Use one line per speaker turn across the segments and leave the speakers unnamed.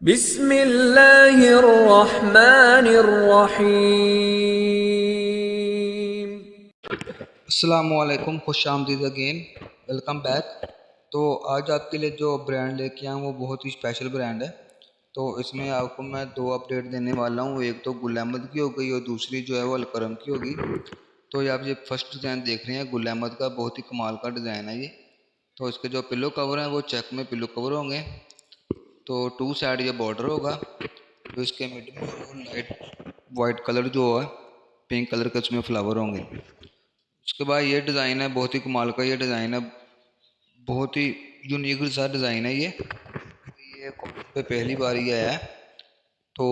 बिस्मिल्लाहिर्रहमानिर्रहीम।
अस्सलामुअलैकुम, खुश आमदीद अगेन, वेलकम बैक। तो आज आपके लिए जो ब्रांड लेके आया हूँ वो बहुत ही स्पेशल ब्रांड है। तो इसमें आपको मैं दो अपडेट देने वाला हूँ। एक तो गुल अहमद की हो गई और दूसरी जो है वो अलकरम की होगी। तो ये आप ये फर्स्ट डिज़ाइन देख रहे हैं गुल अहमद का, बहुत ही कमाल का डिज़ाइन है ये। तो इसके जो पिलो कवर हैं वो चेक में पिलो कवर होंगे। तो टू साइड ये बॉर्डर होगा। जो इसके मिड में वो लाइट वाइट कलर जो है, पिंक कलर के उसमें फ्लावर होंगे। उसके बाद ये डिज़ाइन है, बहुत ही कमाल का ये डिज़ाइन है, बहुत ही यूनिक सा डिज़ाइन है ये कॉटन पे पहली बार ये आया है। तो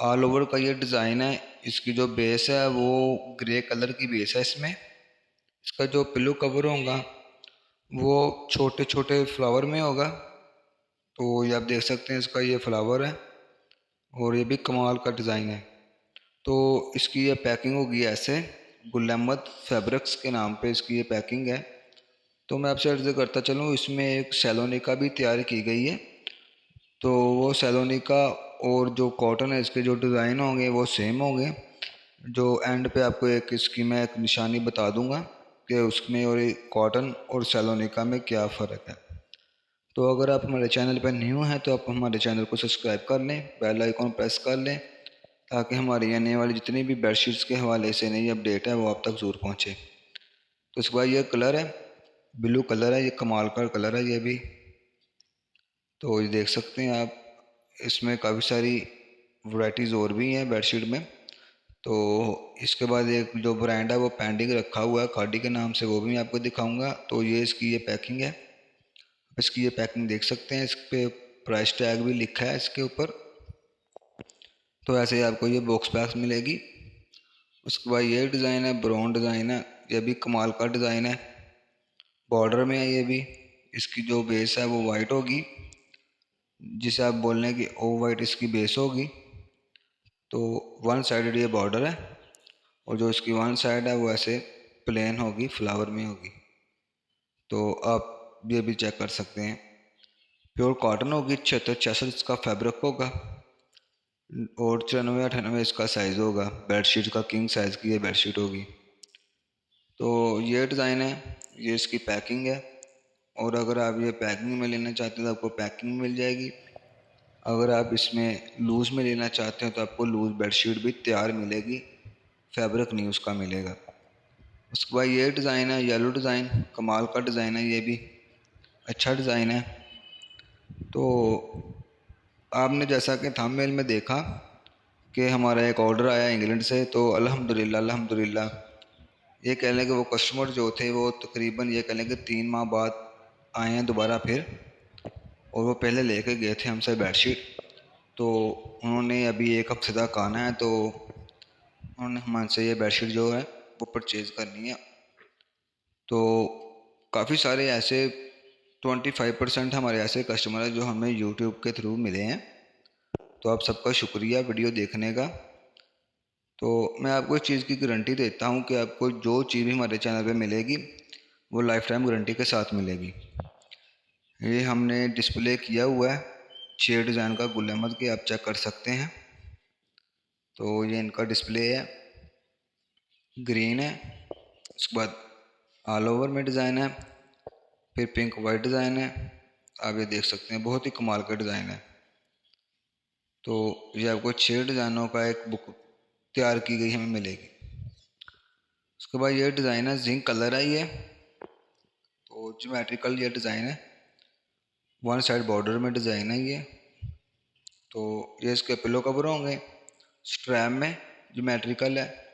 ऑल ओवर का ये डिज़ाइन है। इसकी जो बेस है वो ग्रे कलर की बेस है। इसमें इसका जो पिलो कवर होगा वो छोटे छोटे फ्लावर में होगा। तो ये आप देख सकते हैं, इसका ये फ्लावर है और ये भी कमाल का डिज़ाइन है। तो इसकी ये पैकिंग होगी ऐसे, गुल अहमद फैब्रिक्स के नाम पे इसकी ये पैकिंग है। तो मैं आपसे अर्ज़ करता चलूँ, इसमें एक सैलोनिका भी तैयार की गई है। तो वो सैलोनिका और जो कॉटन है इसके जो डिज़ाइन होंगे वो सेम होंगे। जो एंड पे आपको एक इसकी मैं एक निशानी बता दूंगा कि उसमें और कॉटन और सैलोनिका में क्या फ़र्क है। तो अगर आप हमारे चैनल पर न्यू हैं तो आप हमारे चैनल को सब्सक्राइब कर लें, बेल आइकॉन प्रेस कर लें, ताकि हमारी आने वाली जितनी भी बेडशीट्स के हवाले से नई अपडेट है वो आप तक ज़रूर पहुँचे। तो इसके बाद ये कलर है, ब्लू कलर है, ये कमाल का कलर है ये भी। तो ये देख सकते हैं आप, इसमें काफ़ी सारी वैरायटीज़ और भी हैं बेडशीट में। तो इसके बाद एक जो ब्रांड है वो पेंडिंग रखा हुआ है खादी के नाम से, वो भी मैं आपको दिखाऊंगा। तो ये इसकी ये पैकिंग है, इसकी ये पैकिंग देख सकते हैं, इस पे प्राइस टैग भी लिखा है इसके ऊपर। तो ऐसे ही आपको ये बॉक्स पैक्स मिलेगी। उसके बाद ये डिज़ाइन है, ब्राउन डिज़ाइन है, ये भी कमाल का डिज़ाइन है, बॉर्डर में है ये भी। इसकी जो बेस है वो वाइट होगी, जिसे आप बोल रहे हैं कि ओ वाइट इसकी बेस होगी। तो वन साइडेड ये बॉर्डर है और जो इसकी वन साइड है वो ऐसे प्लेन होगी, फ्लावर में होगी। तो आप ये भी चेक कर सकते हैं, प्योर कॉटन होगी, 76-66 इसका फैब्रिक होगा और 94-98 इसका साइज़ होगा। बेडशीट का किंग साइज़ की ये बेडशीट होगी। तो ये डिज़ाइन है, ये इसकी पैकिंग है। और अगर आप ये पैकिंग में लेना चाहते हैं तो आपको पैकिंग मिल जाएगी। अगर आप इसमें लूज़ में लेना चाहते हैं तो आपको लूज़ बेडशीट भी तैयार मिलेगी, फैब्रिक नहीं उसका मिलेगा। उसके बाद ये डिज़ाइन है, येलो डिज़ाइन, कमाल का डिज़ाइन है, ये भी अच्छा डिज़ाइन है। तो आपने जैसा कि थंबनेल में देखा कि हमारा एक ऑर्डर आया इंग्लैंड से, तो अल्हम्दुलिल्लाह अल्हम्दुलिल्लाह ये कह लें कि वो कस्टमर जो थे वो तकरीबन ये कह लें कि 3 माह बाद आए हैं दोबारा फिर। और वो पहले लेके गए थे हमसे बेडशीट, तो उन्होंने अभी एक हफ्ते तक आना है। तो उन्होंने हमसे ये बेडशीट जो है वो परचेज़ करनी है। तो काफ़ी सारे ऐसे 25% हमारे ऐसे कस्टमर हैं जो हमें यूट्यूब के थ्रू मिले हैं। तो आप सबका शुक्रिया वीडियो देखने का। तो मैं आपको इस चीज़ की गारंटी देता हूँ कि आपको जो चीज़ भी हमारे चैनल पे मिलेगी वो लाइफ टाइम गारंटी के साथ मिलेगी। ये हमने डिस्प्ले किया हुआ है 6 डिज़ाइन का गुल अहमद के, आप चेक कर सकते हैं। तो ये इनका डिस्प्ले है, ग्रीन है, उसके बाद ऑल ओवर में डिज़ाइन है, फिर पिंक वाइट डिज़ाइन है। आप ये देख सकते हैं, बहुत ही कमाल का डिज़ाइन है। तो ये आपको 6 डिज़ाइनों का एक बुक तैयार की गई हमें मिलेगी। उसके बाद ये डिज़ाइन है, जिंक कलर है ये। तो ज्योमेट्रिकल ये डिज़ाइन है, वन साइड बॉर्डर में डिज़ाइन है ये। तो ये इसके पिलो कवर होंगे, स्ट्रैप में ज्योमेट्रिकल है।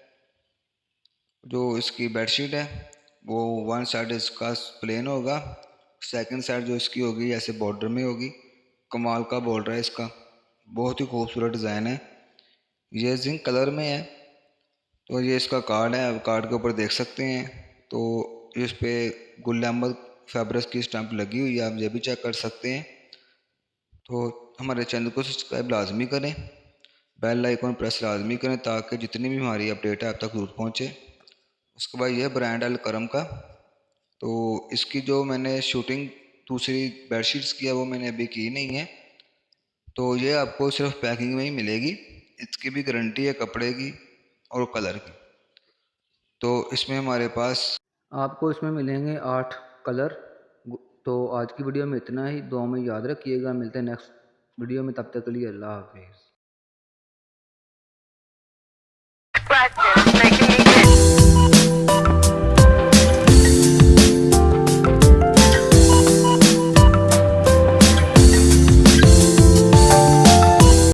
जो इसकी बेडशीट है वो वन साइड इसका प्लेन होगा, सेकंड साइड जो इसकी होगी ऐसे बॉर्डर में होगी। कमाल का बॉर्डर है इसका, बहुत ही खूबसूरत डिज़ाइन है। ये जिंक कलर में है। तो ये इसका कार्ड है, आप कार्ड के ऊपर देख सकते हैं। तो इस पे गुल अहमद फैब्रिक्स की स्टैंप लगी हुई है, आप ये भी चेक कर सकते हैं। तो हमारे चैनल को सब्सक्राइब लाजमी करें, बेल आइकन प्रेस लाजमी करें, ताकि जितनी भी हमारी अपडेट है आप तक जरूर पहुँचे। उसके बाद यह ब्रांड अल करम का। तो इसकी जो मैंने शूटिंग दूसरी बेडशीट्स की है वो मैंने अभी की नहीं है। तो ये आपको सिर्फ पैकिंग में ही मिलेगी, इसकी भी गारंटी है कपड़े की और कलर की। तो इसमें हमारे पास आपको इसमें मिलेंगे 8 कलर। तो आज की वीडियो में इतना ही, दुआ में याद रखिएगा, मिलते हैं नेक्स्ट वीडियो में, तब तक के लिए अल्लाह हाफिज़।